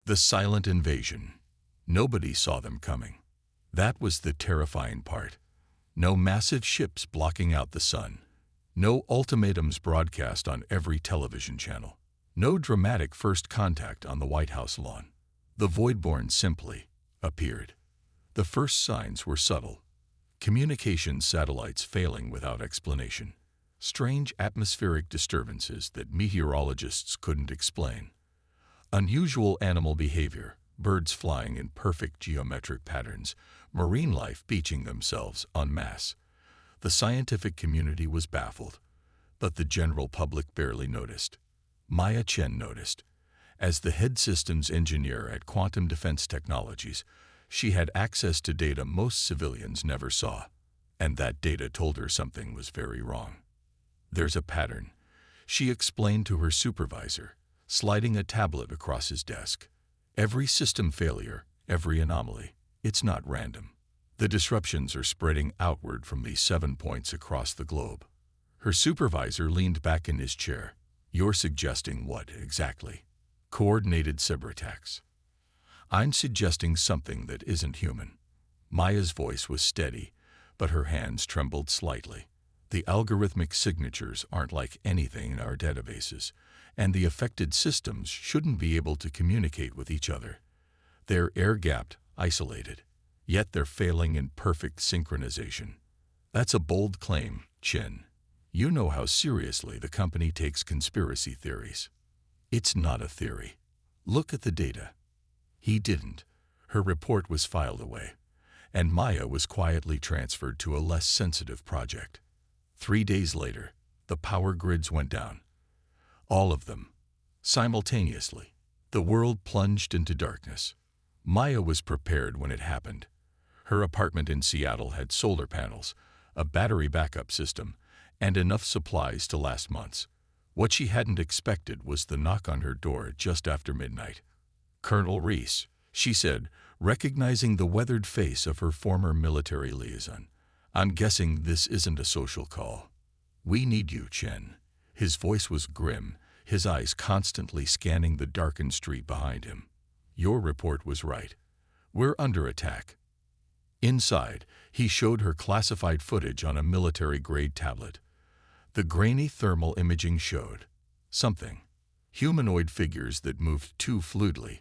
The silent invasion. Nobody saw them coming. That was the terrifying part. No massive ships blocking out the sun. No ultimatums broadcast on every television channel. No dramatic first contact on the White House lawn. The Voidborn simply appeared. The first signs were subtle. Communication satellites failing without explanation. Strange atmospheric disturbances that meteorologists couldn't explain. Unusual animal behavior, birds flying in perfect geometric patterns, marine life beaching themselves en masse. The scientific community was baffled, but the general public barely noticed. Maya Chen noticed. As the head systems engineer at Quantum Defense Technologies, she had access to data most civilians never saw, and that data told her something was very wrong. There's a pattern, she explained to her supervisor, sliding a tablet across his desk. Every system failure, every anomaly, it's not random. The disruptions are spreading outward from these 7 points across the globe. Her supervisor leaned back in his chair. You're suggesting what, exactly? Coordinated cyberattacks. I'm suggesting something that isn't human. Maya's voice was steady, but her hands trembled slightly. The algorithmic signatures aren't like anything in our databases, and the affected systems shouldn't be able to communicate with each other. They're air-gapped, isolated, yet they're failing in perfect synchronization. That's a bold claim, Chen. You know how seriously the company takes conspiracy theories. It's not a theory. Look at the data. He didn't. Her report was filed away, and Maya was quietly transferred to a less sensitive project. 3 days later, the power grids went down. All of them. Simultaneously. The world plunged into darkness. Maya was prepared when it happened. Her apartment in Seattle had solar panels, a battery backup system, and enough supplies to last months. What she hadn't expected was the knock on her door just after midnight. Colonel Reese, she said, recognizing the weathered face of her former military liaison. I'm guessing this isn't a social call. We need you, Chen. His voice was grim, his eyes constantly scanning the darkened street behind him. Your report was right. We're under attack. Inside, he showed her classified footage on a military-grade tablet. The grainy thermal imaging showed something. Humanoid figures that moved too fluidly,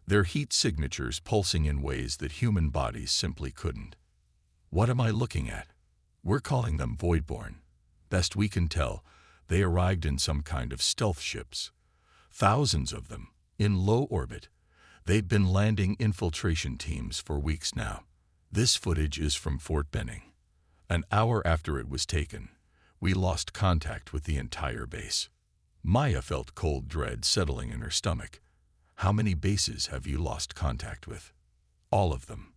their heat signatures pulsing in ways that human bodies simply couldn't. What am I looking at? We're calling them Voidborn. Best we can tell, they arrived in some kind of stealth ships. Thousands of them, in low orbit. They'd been landing infiltration teams for weeks now. This footage is from Fort Benning. An hour after it was taken, we lost contact with the entire base. Maya felt cold dread settling in her stomach. How many bases have you lost contact with? All of them.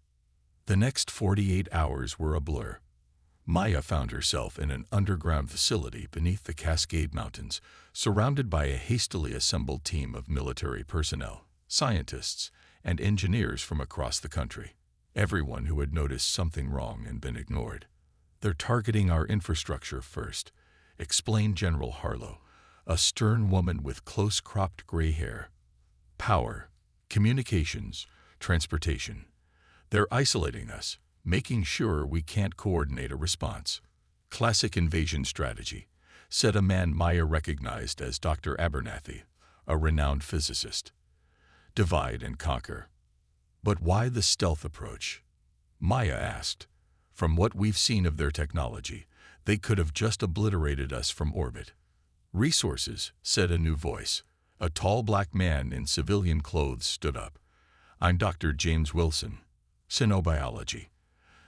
The next 48 hours were a blur. Maya found herself in an underground facility beneath the Cascade Mountains, surrounded by a hastily assembled team of military personnel, scientists, and engineers from across the country. Everyone who had noticed something wrong and been ignored. They're targeting our infrastructure first, explained General Harlow, a stern woman with close-cropped gray hair. Power, communications, transportation. They're isolating us, making sure we can't coordinate a response. Classic invasion strategy, said a man Maya recognized as Dr. Abernathy, a renowned physicist. Divide and conquer. But why the stealth approach? Maya asked. From what we've seen of their technology, they could have just obliterated us from orbit. Resources, said a new voice. A tall black man in civilian clothes stood up. I'm Dr. James Wilson, Cynobiology.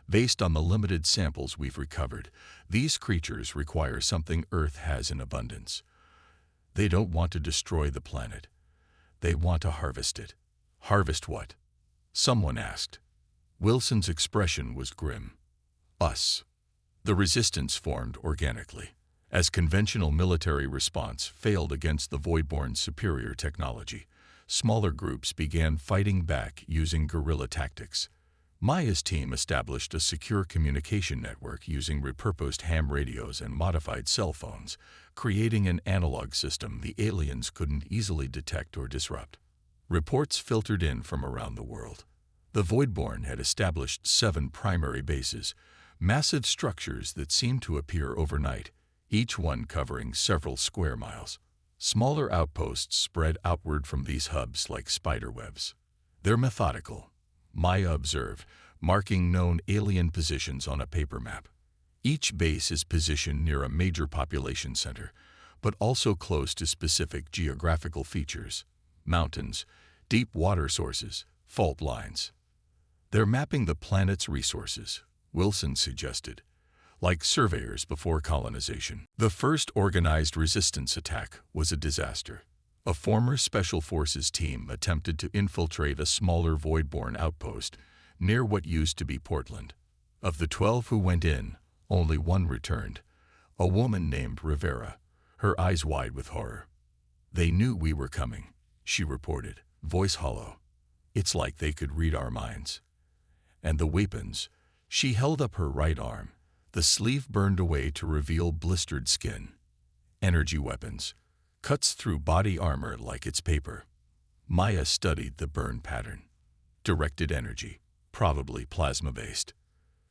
Based on the limited samples we've recovered, these creatures require something Earth has in abundance. They don't want to destroy the planet. They want to harvest it. Harvest what? Someone asked. Wilson's expression was grim. Us. The resistance formed organically, as conventional military response failed against the Voidborn's superior technology. Smaller groups began fighting back using guerrilla tactics. Maya's team established a secure communication network using repurposed ham radios and modified cell phones, creating an analog system the aliens couldn't easily detect or disrupt. Reports filtered in from around the world. The Voidborn had established 7 primary bases, massive structures that seemed to appear overnight, each one covering several square miles. Smaller outposts spread outward from these hubs like spiderwebs. They're methodical, Maya observed, marking known alien positions on a paper map. Each base is positioned near a major population center, but also close to specific geographical features: mountains, deep water sources, fault lines. They're mapping the planet's resources, Wilson suggested, like surveyors before colonization. The first organized resistance attack was a disaster. A former Special Forces team attempted to infiltrate a smaller Voidborn outpost near what used to be Portland. Of the 12 who went in, only one returned, a woman named Rivera, her eyes wide with horror. "They knew we were coming," she reported, voice hollow. "It's like they could read our minds. And the weapons," she held up her right arm, the sleeve burned away to reveal blistered skin. "Energy weapons. Cuts through body armor like it's paper." Maya studied the burn pattern. "Directed energy, probably plasma-based."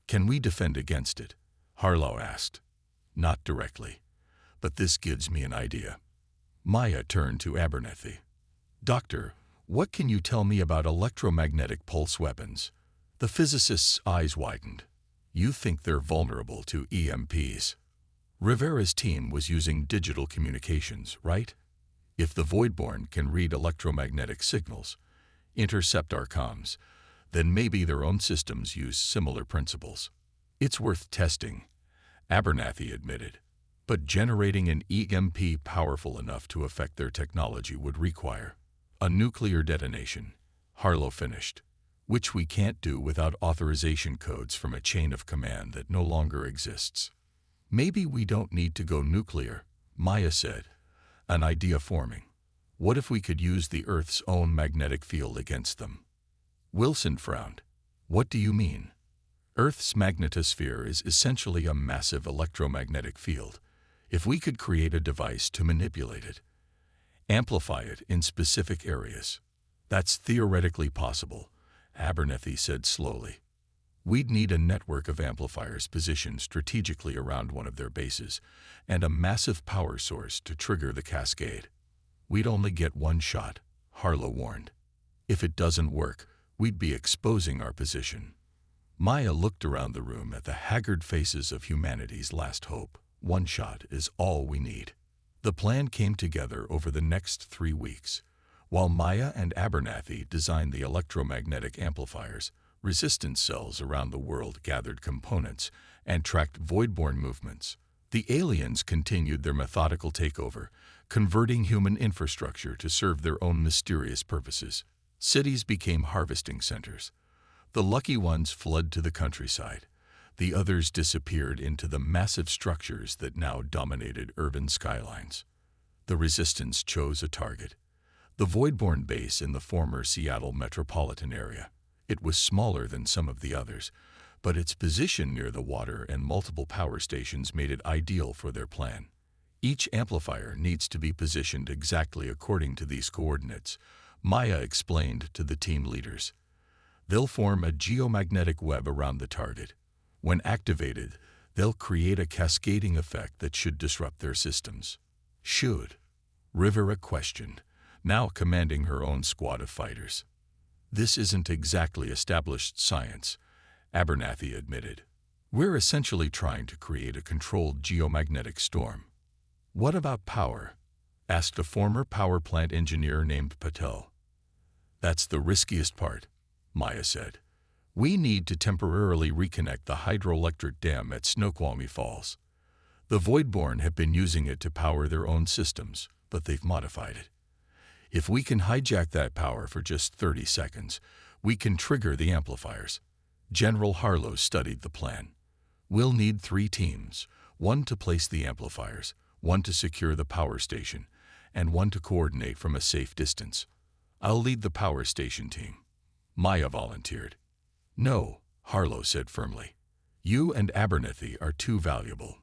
"Can we defend against it?" Harlow asked. "Not directly, but this gives me an idea." Maya turned to Abernethy. "Doctor, what can you tell me about electromagnetic pulse weapons?" The physicist's eyes widened. "You think they're vulnerable to EMPs?" Rivera's team was using digital communications, right? If the Voidborn can read electromagnetic signals, intercept our comms, then maybe their own systems use similar principles. "It's worth testing," Abernathy admitted. "But generating an EMP powerful enough to affect their technology would require a nuclear detonation," Harlow finished, "which we can't do without authorization codes from a chain of command that no longer exists." "Maybe we don't need to go nuclear," Maya said, an idea forming. "What if we could use the Earth's own magnetic field against them?" Wilson frowned. "What do you mean?" "Earth's magnetosphere is essentially a massive electromagnetic field. If we could create a device to manipulate it, amplify it in specific areas, that's theoretically possible," Abernethy said slowly. "We'd need a network of amplifiers positioned strategically around one of their bases, and a massive power source to trigger the cascade." "We'd only get one shot," Harlow warned. "If it doesn't work, we'd be exposing our position." Maya looked around the room at the haggard faces of humanity's last hope. "One shot is all we need." The plan came together over the next 3 weeks. While Maya and Abernathy designed the electromagnetic amplifiers, resistance cells around the world gathered components and tracked Voidborn movements. The aliens continued their methodical takeover, converting human infrastructure to serve their own mysterious purposes. Cities became harvesting centers. The lucky ones fled to the countryside. The others disappeared into the massive structures that now dominated urban skylines. The resistance chose a target: the Voidborn base in the former Seattle metropolitan area. It was smaller than some of the others, but its position near the water and multiple power stations made it ideal for their plan. "Each amplifier needs to be positioned exactly according to these coordinates," Maya explained to the team leaders. "They'll form a geomagnetic web around the target. When activated, they'll create a cascading effect that should disrupt their systems." "Should?" Rivera questioned, now commanding her own squad of fighters. "This isn't exactly established science," Abernathy admitted. "We're essentially trying to create a controlled geomagnetic storm." "What about power?" asked a former power plant engineer named Patel. "That's the riskiest part," Maya said. "We need to temporarily reconnect the hydroelectric dam at Snoqualmie Falls. The Voidborn have been using it to power their own systems, but they've modified it. If we can hijack that power for just 30 seconds, we can trigger the amplifiers." General Harlow studied the plan. "We'll need 3 teams, one to place the amplifiers, one to secure the power station, and one to coordinate from a safe distance." "I'll lead the power station team," Maya volunteered. "No," Harlow said firmly. "You and Abernathy are too valuable.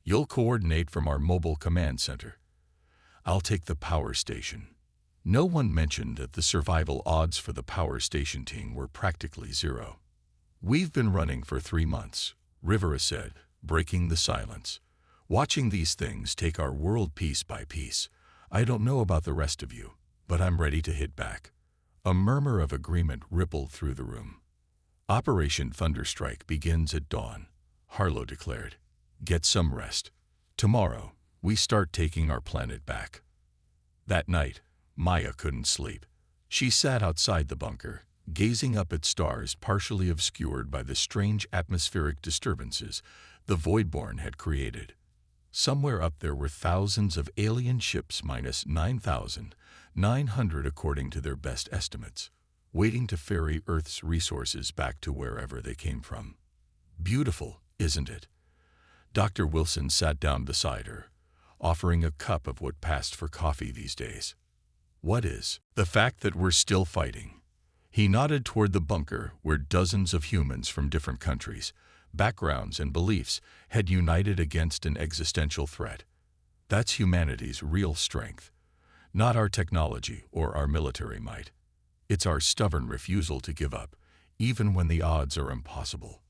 You'll coordinate from our mobile command center. I'll take the power station." No one mentioned that the survival odds for the power station team were practically zero. "We've been running for 3 months," Rivera said, breaking the silence. "Watching these things take our world piece by piece. I don't know about the rest of you, but I'm ready to hit back." A murmur of agreement rippled through the room. "Operation Thunderstrike begins at dawn," Harlow declared. "Get some rest. Tomorrow, we start taking our planet back." That night, Maya couldn't sleep. She sat outside the bunker, gazing up at stars partially obscured by the strange atmospheric disturbances the Voidborn had created. Somewhere up there were thousands of alien ships minus 9,900 according to their best estimates, waiting to ferry Earth's resources back to wherever they came from. Beautiful, isn't it? Dr. Wilson sat down beside her, offering a cup of what passed for coffee these days. "What is?" "The fact that we're still fighting." He nodded toward the bunker where dozens of humans from different countries, backgrounds, and beliefs had united against an existential threat. That's humanity's real strength. Not our technology or our military might. It's our stubborn refusal to give up, even when the odds are impossible.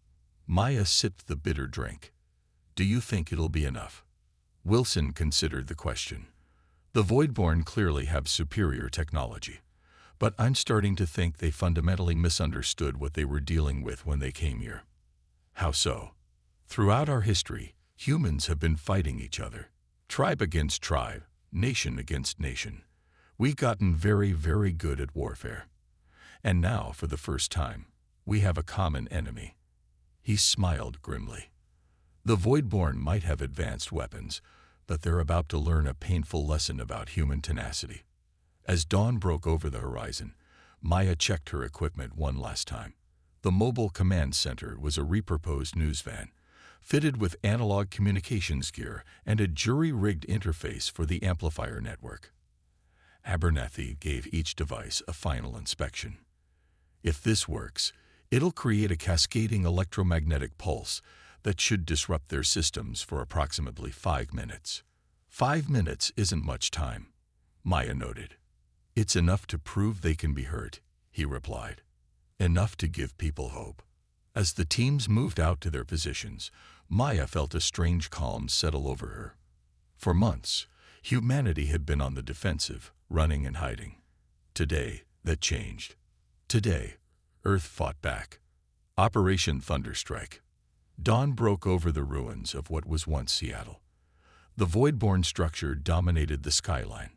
Maya sipped the bitter drink. "Do you think it'll be enough?" Wilson considered the question. "The Voidborn clearly have superior technology, but I'm starting to think they fundamentally misunderstood what they were dealing with when they came here." "How so?" "Throughout our history, humans have been fighting each other. Tribe against tribe, nation against nation. We've gotten very, very good at warfare. And now, for the first time, we have a common enemy." He smiled grimly. "The Voidborn might have advanced weapons, but they're about to learn a painful lesson about human tenacity." As dawn broke over the horizon, Maya checked her equipment one last time. The mobile command center was a repurposed news van, fitted with analog communications gear and a jury-rigged interface for the amplifier network. Abernathy gave each device a final inspection. "If this works, it'll create a cascading electromagnetic pulse that should disrupt their systems for approximately 5 minutes. 5 minutes isn't much time," Maya noted. "It's enough to prove they can be hurt," he replied. "Enough to give people hope." As the teams moved out to their positions, Maya felt a strange calm settle over her. For months, humanity had been on the defensive, running and hiding. Today, that changed. Today, Earth fought back. Operation Thunderstrike. Dawn broke over the ruins of what was once Seattle. The Voidborn structure dominated the skyline,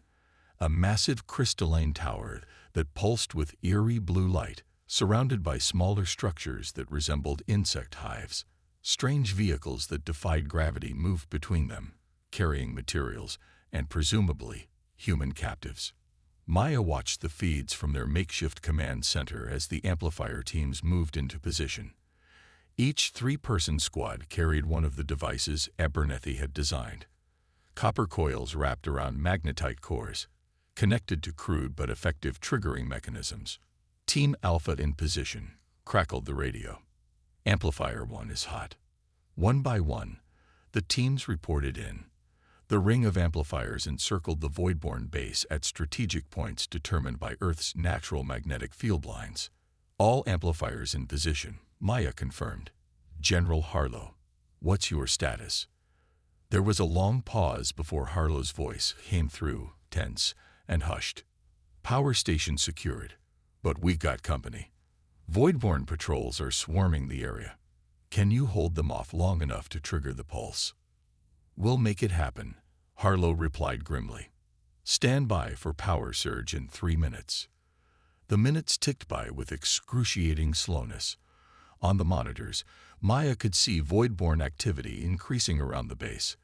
a massive crystalline tower that pulsed with eerie blue light, surrounded by smaller structures that resembled insect hives. Strange vehicles that defied gravity moved between them, carrying materials and, presumably, human captives. Maya watched the feeds from their makeshift command center as the amplifier teams moved into position. Each 3-person squad carried one of the devices Abernathy had designed. Copper coils wrapped around magnetite cores, connected to crude but effective triggering mechanisms. "Team Alpha in position," crackled the radio. "Amplifier 1 is hot." One by one, the teams reported in. The ring of amplifiers encircled the Voidborn base at strategic points determined by Earth's natural magnetic field lines. "All amplifiers in position," Maya confirmed. "General Harlow, what's your status?" There was a long pause before Harlow's voice came through, tense and hushed. "Power station secured, but we got company. Voidborn patrols are swarming the area. Can you hold them off long enough to trigger the pulse?" "We'll make it happen," Harlow replied grimly. "Stand by for power surge in 3 minutes." The minutes ticked by with excruciating slowness. On the monitors, Maya could see Voidborn activity increasing around the base.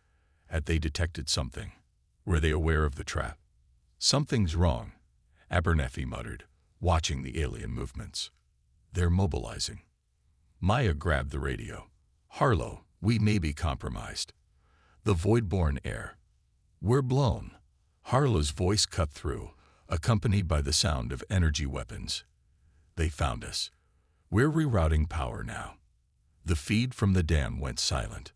Had they detected something? Were they aware of the trap? "Something's wrong," Abernathy muttered, watching the alien movements. "They're mobilizing." Maya grabbed the radio. "Harlow, we may be compromised." The Voidborn air. "We're blown." Harlow's voice cut through, accompanied by the sound of energy weapons. "They found us. We're rerouting power now." The feed from the dam went silent.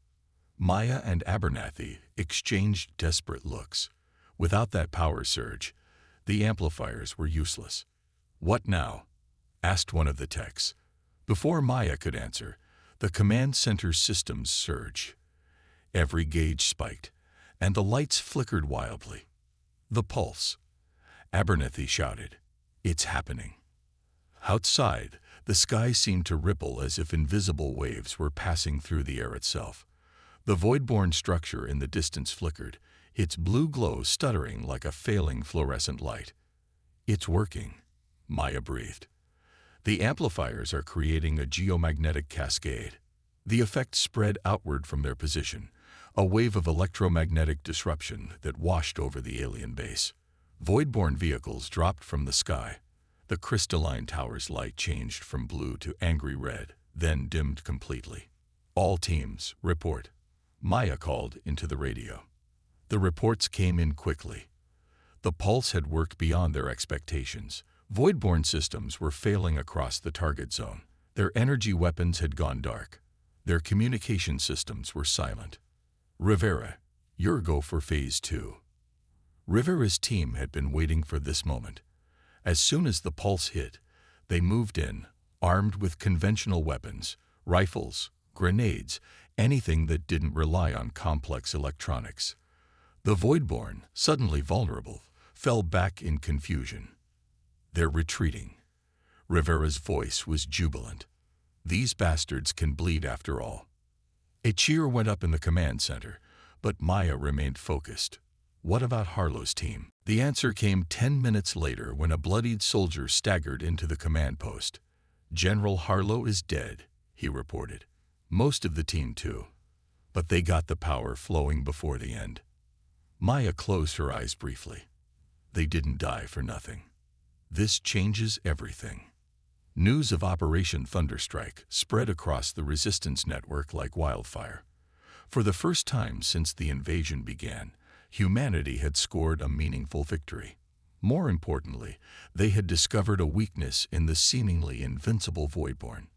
Maya and Abernathy exchanged desperate looks. Without that power surge, The amplifiers were useless. "What now?" asked one of the techs. Before Maya could answer, the command center systems surged. Every gauge spiked, and the lights flickered wildly. "The pulse!" Abernathy shouted. "It's happening." Outside, the sky seemed to ripple as if invisible waves were passing through the air itself. The void-born structure in the distance flickered, its blue glow stuttering like a failing fluorescent light. "It's working," Maya breathed. "The amplifiers are creating a geomagnetic cascade." The effect spread outward from their position, a wave of electromagnetic disruption that washed over the alien base. Void-born vehicles dropped from the sky. The crystalline tower's light changed from blue to angry red, then dimmed completely. "All teams, report," Maya called into the radio. The reports came in quickly. The pulse had worked beyond their expectations. Void-born systems were failing across the target zone. Their energy weapons had gone dark. Their communication systems were silent. "Rivera, your go for Phase 2. Rivera's team had been waiting for this moment. As soon as the pulse hit, they moved in, armed with conventional weapons, rifles, grenades, anything that didn't rely on complex electronics. The Voidborn, suddenly vulnerable, fell back in confusion. "They're retreating." Rivera's voice was jubilant. "These bastards can bleed after all." A cheer went up in the command center, but Maya remained focused. "What about Harlow's team?" The answer came 10 minutes later when a bloodied soldier staggered into the command post. "General Harlow is dead," he reported. "Most of the team too. But they got the power flowing before the end." Maya closed her eyes briefly. They didn't die for nothing. This changes everything. News of Operation Thunderstrike spread across the resistance network like wildfire. For the first time since the invasion began, humanity had scored a meaningful victory. More importantly, they had discovered a weakness in the seemingly invincible Voidborn.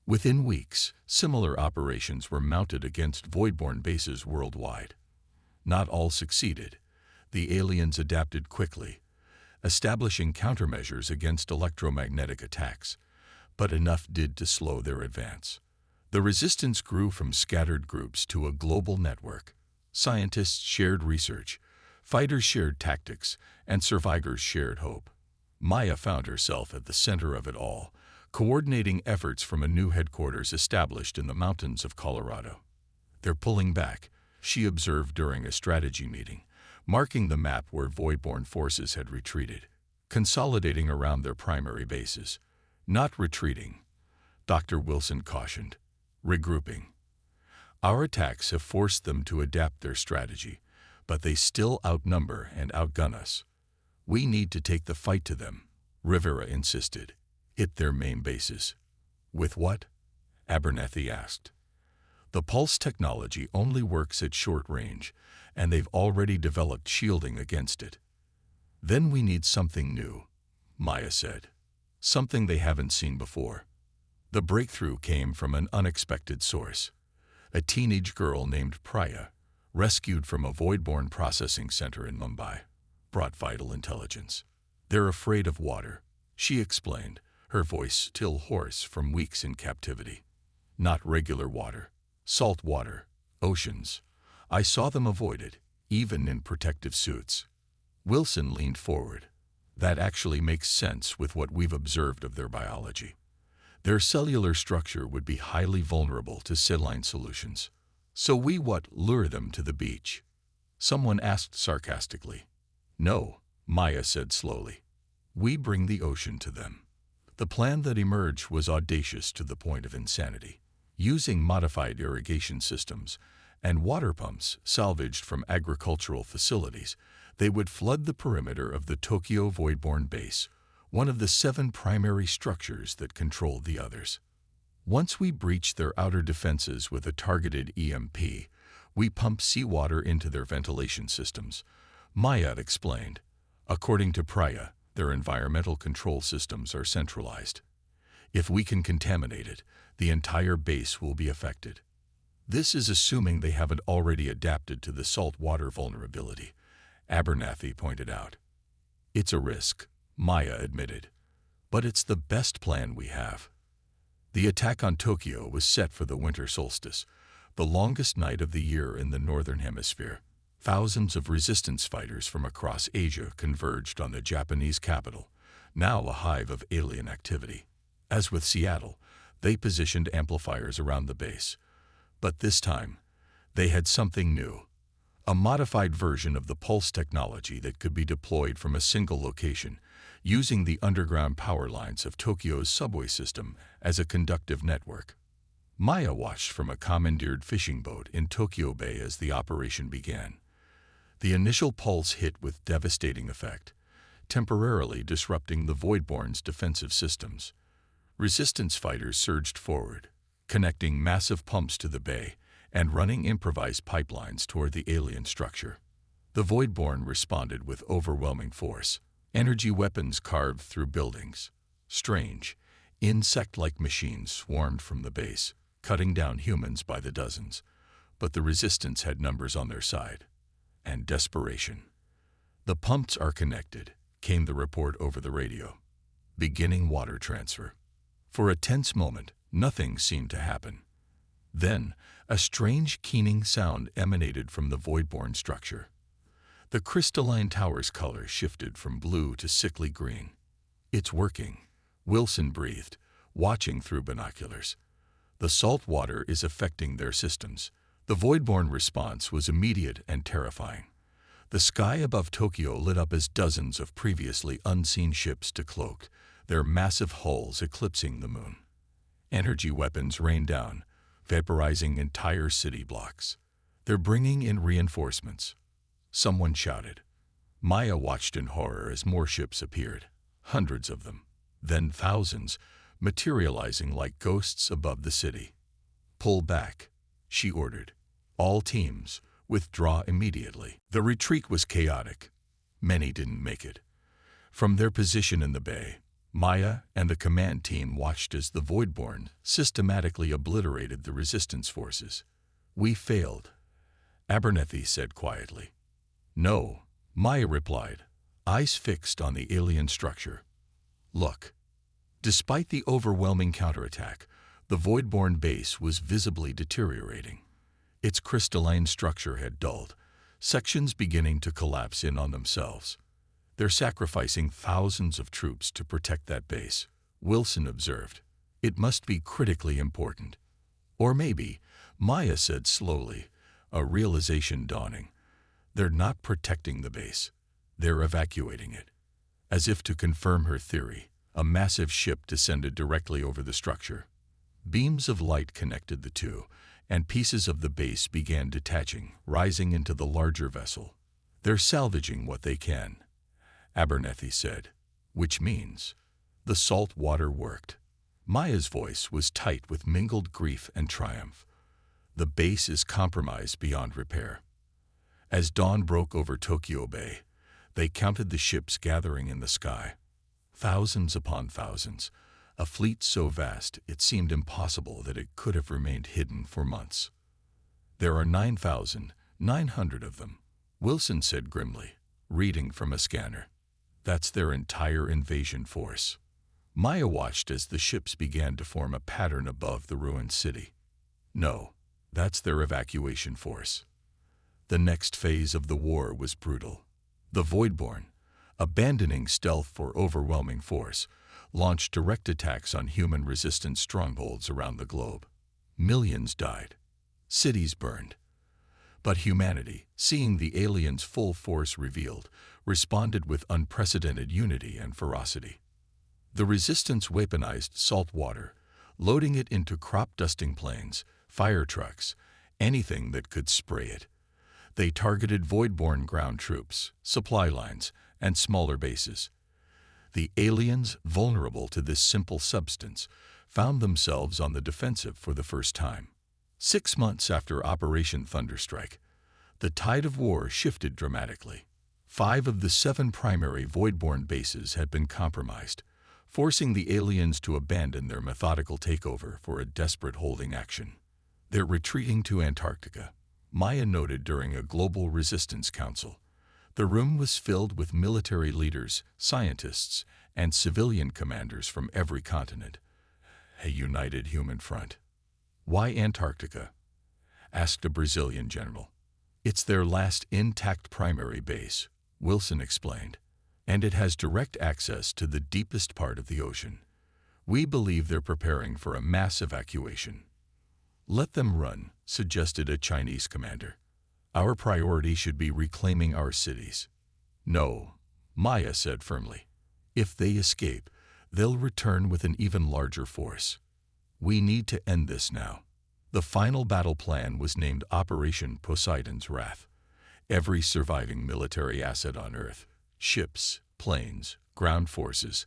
Within weeks, similar operations were mounted against Voidborn bases worldwide. Not all succeeded. The aliens adapted quickly, establishing countermeasures against electromagnetic attacks, but enough did to slow their advance. The resistance grew from scattered groups to a global network. Scientists shared research, fighters shared tactics, and survivors shared hope. Maya found herself at the center of it all, coordinating efforts from a new headquarters established in the mountains of Colorado. "They're pulling back," she observed during a strategy meeting, marking the map where Voidborn forces had retreated, consolidating around their primary bases. "Not retreating," Dr. Wilson cautioned. "Regrouping. Our attacks have forced them to adapt their strategy, but they still outnumber and outgun us. We need to take the fight to them," Rivera insisted. "Hit their main bases." "With what?" Abernathy asked. "The pulse technology only works at short range, and they've already developed shielding against it." "Then we need something new," Maya said. "Something they haven't seen before." The breakthrough came from an unexpected source. A teenage girl named Priya, rescued from a Voidborn processing center in Mumbai, brought vital intelligence. "They're afraid of water," she explained, her voice still hoarse from weeks in captivity. "Not regular water. Salt water. Oceans. I saw them avoid it, even in protective suits." Wilson leaned forward. "That actually makes sense with what we've observed of their biology. Their cellular structure would be highly vulnerable to saline solutions. So we lure them to the beach?" Someone asked sarcastically. "No," Maya said slowly. "We bring the ocean to them." The plan that emerged was audacious to the point of insanity. Using modified irrigation systems and water pumps salvaged from agricultural facilities, they would flood the perimeter of the Tokyo Voidborn base, one of the 7 primary structures that controlled the others. "Once we breach their outer defenses with a targeted EMP, we pump seawater into their ventilation systems," Maya explained. "According to Priya, their environmental control systems are centralized. If we can contaminate it, the entire base will be affected." "This is assuming they haven't already adapted to the salt water vulnerability," Abernathy pointed out. It's a risk, Maya admitted, but it's the best plan we have. The attack on Tokyo was set for the winter solstice, the longest night of the year in the northern hemisphere. Thousands of resistance fighters from across Asia converged on the Japanese capital, now a hive of alien activity. As with Seattle, they positioned amplifiers around the base. But this time, they had something new. A modified version of the pulse technology that could be deployed from a single location, using the underground power lines of Tokyo's subway system as a conductive network. Maya watched from a commandeered fishing boat in Tokyo Bay as the operation began. The initial pulse hit with devastating effect, temporarily disrupting the Voidborn's defensive systems. Resistance fighters surged forward, connecting massive pumps to the bay and running improvised pipelines toward the alien structure. The Voidborn responded with overwhelming force. Energy weapons carved through buildings. Strange, insect-like machines swarmed from the base, cutting down humans by the dozens. But the resistance had numbers on their side. And desperation. "The pumps are connected," came the report over the radio. "Beginning water transfer." For a tense moment, nothing seemed to happen. Then, a strange keening sound emanated from the Voidborn structure. The crystalline tower's color shifted from blue to sickly green. "It's working," Wilson breathed, watching through binoculars. "The salt water is affecting their systems." The Voidborn response was immediate and terrifying. The sky above Tokyo lit up as dozens of previously unseen ships decloaked, their massive hulls eclipsing the moon. Energy weapons rained down, vaporizing entire city blocks. "They're bringing in reinforcements," someone shouted. Maya watched in horror as more ships appeared, hundreds of them, then thousands, materializing like ghosts above the city. "Pull back," she ordered. "All teams, withdraw immediately." The retreat was chaotic. Many didn't make it. From their position in the bay, Maya and the command team watched as the Voidborn systematically obliterated the resistance forces. "We failed," Abernethy said quietly. "No," Maya replied, eyes fixed on the alien structure. "Look." Despite the overwhelming counterattack, the Voidborn base was visibly deteriorating. Its crystalline structure had dulled, sections beginning to collapse in on themselves. "They're sacrificing thousands of troops to protect that base," Wilson observed. "It must be critically important." "Or maybe," Maya said slowly, a realization dawning, "they're not protecting the base. They're evacuating it." As if to confirm her theory, a massive ship descended directly over the structure. Beams of light connected the two, and pieces of the base began detaching, rising into the larger vessel. "They're salvaging what they can," Abernethy said, "which means the salt water worked." Maya's voice was tight with mingled grief and triumph. "The base is compromised beyond repair." As dawn broke over Tokyo Bay, they counted the ships gathering in the sky. Thousands upon thousands, a fleet so vast it seemed impossible that it could have remained hidden for months. "There are 9,900 of them," Wilson said grimly, reading from a scanner. "That's their entire invasion force." Maya watched as the ships began to form a pattern above the ruined city. "No, that's their evacuation force." The next phase of the war was brutal. The Voidborn, abandoning stealth for overwhelming force, launched direct attacks on human-resistant strongholds around the globe. Millions died. Cities burned. But humanity, seeing the aliens' full force revealed, responded with unprecedented unity and ferocity. The resistance weaponized salt water, loading it into crop-dusting planes, fire trucks, anything that could spray it. They targeted Voidborn ground troops, supply lines, and smaller bases. The aliens, vulnerable to this simple substance, found themselves on the defensive for the first time. 6 months after Operation Thunderstrike, the tide of war shifted dramatically. 5 of the 7 primary Voidborn bases had been compromised, forcing the aliens to abandon their methodical takeover for a desperate holding action. "They're retreating to Antarctica," Maya noted during a global resistance council. The room was filled with military leaders, scientists, and civilian commanders from every continent. A united human front. "Why Antarctica?" asked a Brazilian general. "It's their last intact primary base," Wilson explained, "and it has direct access to the deepest part of the ocean. We believe they're preparing for a mass evacuation." "Let them run," suggested a Chinese commander. "Our priority should be reclaiming our cities." "No," Maya said firmly. "If they escape, they'll return with an even larger force. We need to end this now." The final battle plan was named Operation Poseidon's Wrath. Every surviving military asset on Earth, ships, planes, ground forces,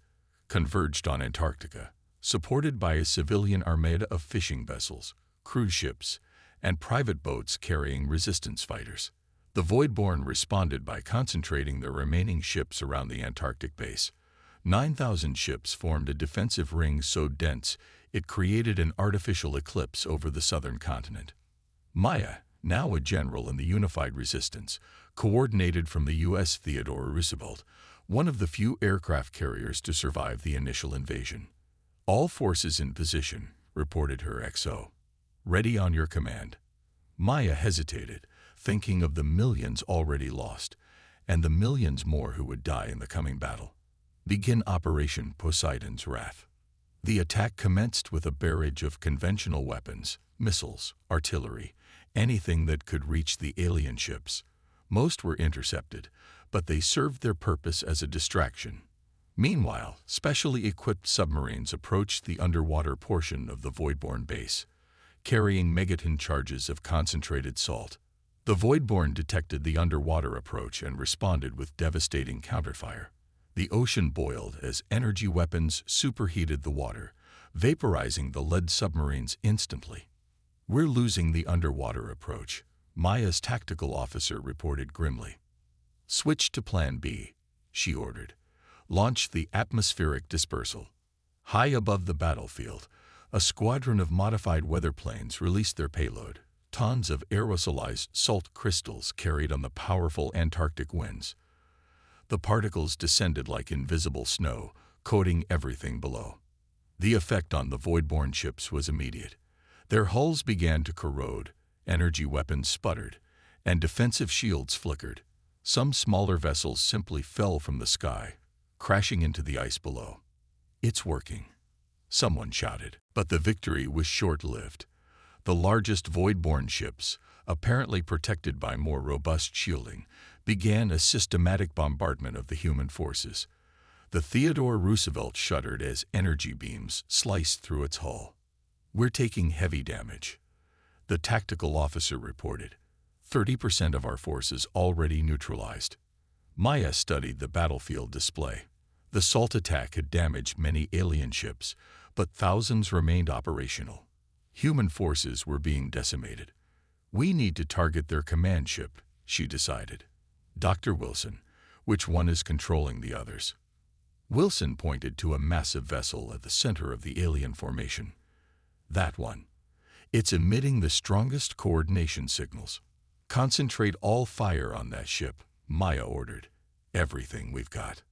converged on Antarctica, supported by a civilian armada of fishing vessels, cruise ships, and private boats carrying resistance fighters. The Voidborn responded by concentrating their remaining ships around the Antarctic base. 9,000 ships formed a defensive ring so dense it created an artificial eclipse over the southern continent. Maya, now a general in the Unified Resistance, coordinated from the U.S. Theodore Roosevelt, one of the few aircraft carriers to survive the initial invasion. "All forces in position," reported her XO. "Ready on your command." Maya hesitated, thinking of the millions already lost, and the millions more who would die in the coming battle. "Begin Operation Poseidon's Wrath." The attack commenced with a barrage of conventional weapons, missiles, artillery, anything that could reach the alien ships. Most were intercepted, but they served their purpose as a distraction. Meanwhile, specially equipped submarines approached the underwater portion of the Voidborn base, carrying megaton charges of concentrated salt. The Voidborn detected the underwater approach and responded with devastating counterfire. The ocean boiled as energy weapons superheated the water, vaporizing the lead submarines instantly. "We're losing the underwater approach," Maya's tactical officer reported grimly. "Switch to Plan B," she ordered. "Launch the atmospheric dispersal." High above the battlefield, a squadron of modified weather planes released their payload, tons of aerosolized salt crystals carried on the powerful Antarctic winds. The particles descended like invisible snow, coating everything below. The effect on the Voidborn ships was immediate. Their hulls began to corrode, energy weapons sputtered, and defensive shields flickered. Some smaller vessels simply fell from the sky, crashing into the ice below. "It's working," someone shouted. But the victory was short-lived. The largest Voidborn ships, apparently protected by more robust shielding, began a systematic bombardment of the human forces. The Theodore Roosevelt shuddered as energy beams sliced through its hull. "We're taking heavy damage," the tactical officer reported. 30% of our forces already neutralized." Maya studied the battlefield display. The salt attack had damaged many alien ships, but thousands remained operational. Human forces were being decimated. "We need to target their command ship," she decided. "Dr. Wilson, which one is controlling the others?" Wilson pointed to a massive vessel at the center of the alien formation. "That one. It's emitting the strongest coordination signals." "Concentrate all fire on that ship," Maya ordered. "Everything we've got."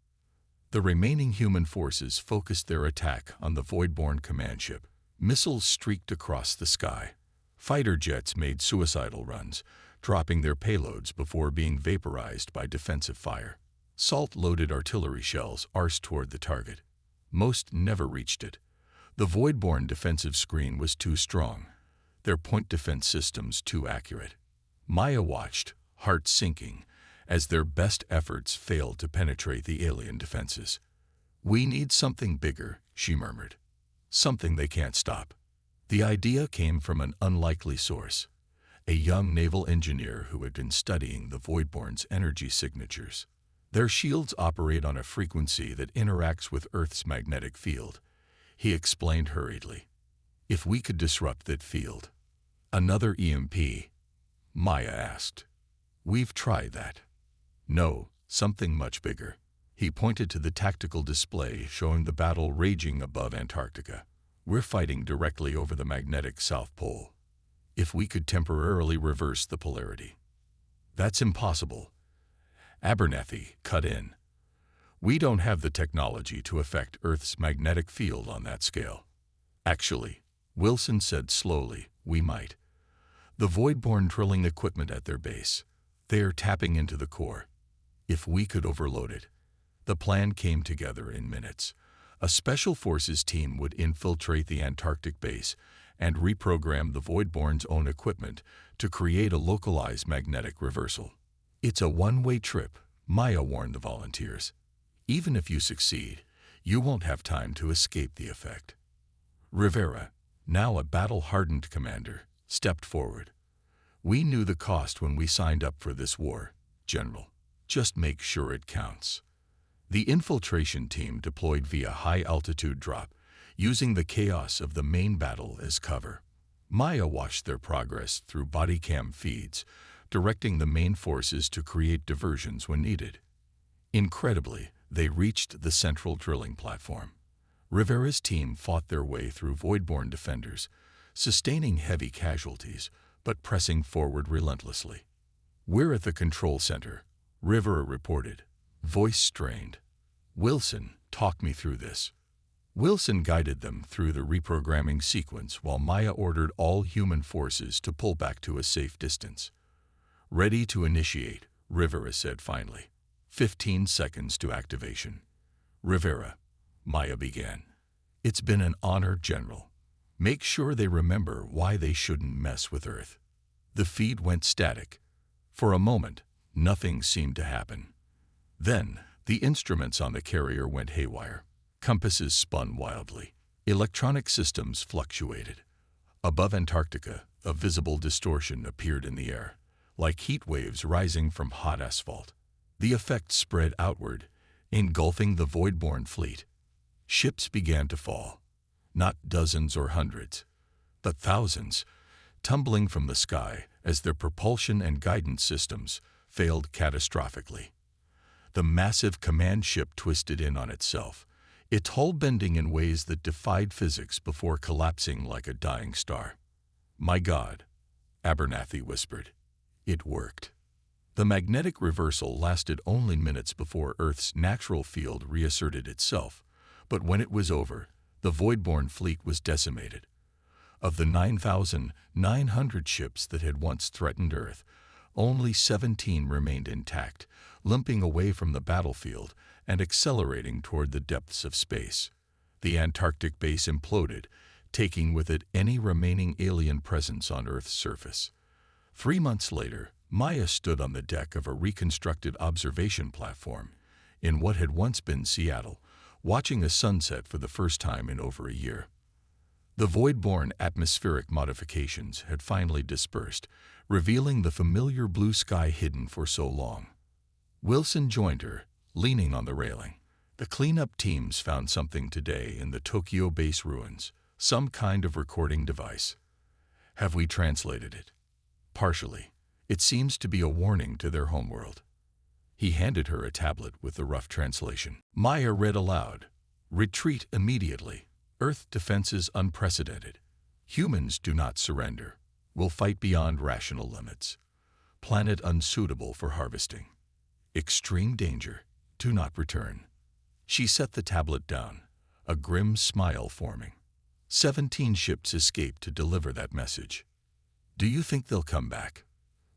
The remaining human forces focused their attack on the Voidborn command ship. Missiles streaked across the sky. Fighter jets made suicidal runs, dropping their payloads before being vaporized by defensive fire. Salt-loaded artillery shells arced toward the target. Most never reached it. The Voidborn defensive screen was too strong, their point defense systems too accurate. Maya watched, heart sinking, as their best efforts failed to penetrate the alien defenses. "We need something bigger," she murmured. "Something they can't stop." The idea came from an unlikely source, a young naval engineer who had been studying the Voidborn's energy signatures. "Their shields operate on a frequency that interacts with Earth's magnetic field," he explained hurriedly. "If we could disrupt that field." "Another EMP?" Maya asked. "We've tried that." "No, something much bigger." He pointed to the tactical display showing the battle raging above Antarctica. "We're fighting directly over the magnetic South Pole. If we could temporarily reverse the polarity." "That's impossible," Abernathy cut in. We don't have the technology to affect Earth's magnetic field on that scale. Actually, Wilson said slowly, we might. The Voidborn drilling equipment at their base. They are tapping into the core. If we could overload it. The plan came together in minutes. A special forces team would infiltrate the Antarctic base and reprogram the Voidborn's own equipment to create a localized magnetic reversal. It's a one-way trip, Maya warned the volunteers. Even if you succeed, you won't have time to escape the effect. Rivera, now a battle-hardened commander, stepped forward. We knew the cost when we signed up for this war, General. Just make sure it counts. The infiltration team deployed via high-altitude drop, using the chaos of the main battle as cover. Maya watched their progress through body cam feeds, directing the main forces to create diversions when needed. Incredibly, they reached the central drilling platform. Rivera's team fought their way through Voidborn defenders, sustaining heavy casualties, but pressing forward relentlessly. We're at the control center, Rivera reported, voice strained. Wilson, talk me through this. Wilson guided them through the reprogramming sequence while Maya ordered all human forces to pull back to a safe distance. Ready to initiate, Rivera said finally. 15 seconds to activation. Rivera, Maya began. It's been an honor, General. Make sure they remember why they shouldn't mess with Earth. The feed went static. For a moment, nothing seemed to happen. Then, the instruments on the carrier went haywire. Compasses spun wildly. Electronic systems fluctuated. Above Antarctica, a visible distortion appeared in the air, like heat waves rising from hot asphalt. The effect spread outward, engulfing the Voidborn fleet. Ships began to fall. Not dozens or hundreds, but thousands, tumbling from the sky as their propulsion and guidance systems failed catastrophically. The massive command ship twisted in on itself, its hull bending in ways that defied physics before collapsing like a dying star. My God, Abernathy whispered. It worked. The magnetic reversal lasted only minutes before Earth's natural field reasserted itself, but when it was over, the Voidborn fleet was decimated. Of the 9,900 ships that had once threatened Earth, only 17 remained intact, limping away from the battlefield and accelerating toward the depths of space. The Antarctic base imploded, taking with it any remaining alien presence on Earth's surface. 3 months later, Maya stood on the deck of a reconstructed observation platform in what had once been Seattle, watching a sunset for the first time in over a year. The Voidborn atmospheric modifications had finally dispersed, revealing the familiar blue sky hidden for so long. Wilson joined her, leaning on the railing. The cleanup teams found something today in the Tokyo base ruins, some kind of recording device. Have we translated it? Partially. It seems to be a warning to their homeworld. He handed her a tablet with the rough translation. Maya read aloud. Retreat immediately. Earth defenses unprecedented. Humans do not surrender. Will fight beyond rational limits. Planet unsuitable for harvesting. Extreme danger. Do not return. She set the tablet down, a grim smile forming. 17 ships escaped to deliver that message. Do you think they'll come back?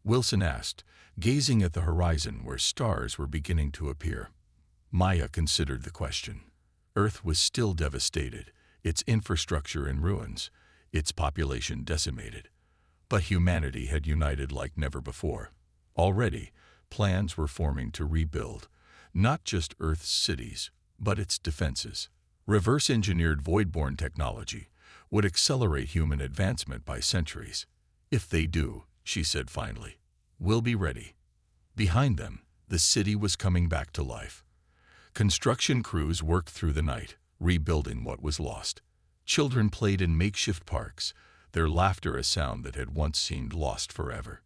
Wilson asked, gazing at the horizon where stars were beginning to appear. Maya considered the question. Earth was still devastated, its infrastructure in ruins, its population decimated. But humanity had united like never before. Already, plans were forming to rebuild, not just Earth's cities, but its defenses. Reverse-engineered Voidborn technology would accelerate human advancement by centuries. If they do, she said finally, we'll be ready. Behind them, the city was coming back to life. Construction crews worked through the night, rebuilding what was lost. Children played in makeshift parks, their laughter a sound that had once seemed lost forever.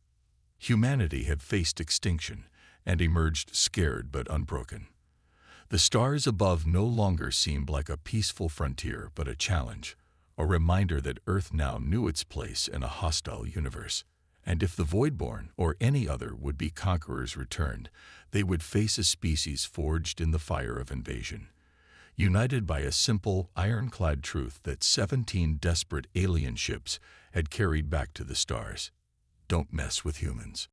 Humanity had faced extinction and emerged scared but unbroken. The stars above no longer seemed like a peaceful frontier but a challenge, a reminder that Earth now knew its place in a hostile universe. And if the Voidborn or any other would-be conquerors returned, they would face a species forged in the fire of invasion, united by a simple, ironclad truth that 17 desperate alien ships had carried back to the stars. Don't mess with humans.